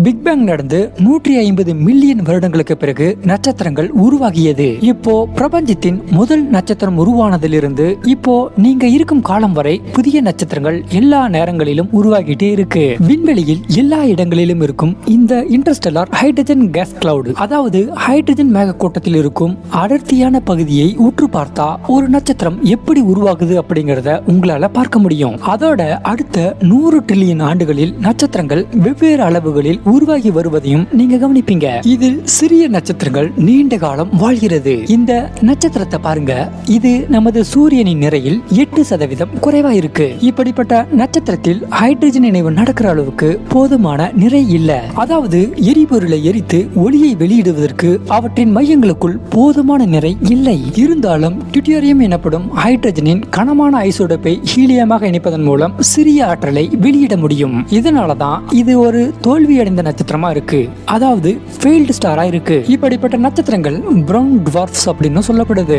Big bang நடந்து 150 million வருடங்களுக்கு பிறகு நட்சத்திரங்கள் உருவாகியது. இப்போ பிரபஞ்சத்தின் முதல் நட்சத்திரம் உருவானதிலிருந்து இப்போ நீங்க இருக்கும் காலம் வரை புதிய நட்சத்திரங்கள் எல்லா நேரங்களிலும் உருவாகிட்டே இருக்கு. விண்வெளியில் எல்லா இடங்களிலும் இருக்கும் இந்த இன்டர்ஸ்டெல்லார் ஹைட்ரஜன் கேஸ் கிளவுட், அதாவது ஹைட்ரஜன் மேகக்கூட்டத்தில் இருக்கும் அடர்த்தியான பகுதியை உற்று பார்த்தா ஒரு நட்சத்திரம் எப்படி உருவாகுது அப்படிங்கறத உங்களால பார்க்க முடியும். அதோட அடுத்த 100 ட்ரில்லியன் ஆண்டுகளில் நட்சத்திரங்கள் வெவ்வேறு அளவுகளில் உருவாகி வருவதையும் நீங்க கவனிப்பீங்க. இதில் சிறிய நட்சத்திரங்கள் நீண்ட காலம் வாழ்கிறது. இந்த நட்சத்திரத்தை பாருங்க, இது நமது சூரியனின் நிறையில் 8% குறைவா இருக்கு. இப்படிப்பட்ட நட்சத்திரத்தில் ஹைட்ரஜன் இணைவு நடக்கிற அளவுக்கு போதுமான நிறை இல்ல. அதாவது எரிபொருளை எரித்து ஒளியை வெளியிடுவதற்கு அவற்றின் மையங்களுக்குள் போதுமான நிறை இல்லை. இருந்தாலும் டியூட்டீரியம் எனப்படும் ஹைட்ரஜனின் கனமான ஐசோடோப்பை ஹீலியமாக இணைப்பதன் மூலம் சிறிய ஆற்றலை வெளியிட முடியும். இதனாலதான் இது ஒரு தோல்வியடைந்த நட்சத்திரமா இருக்கு, அதாவது ஃபெயில்டு ஸ்டாரா இருக்கு. இப்படிப்பட்ட நட்சத்திரங்கள் பிரவுன் டுவார்ஃப்ஸ் அப்படின்னு சொல்லப்படுது.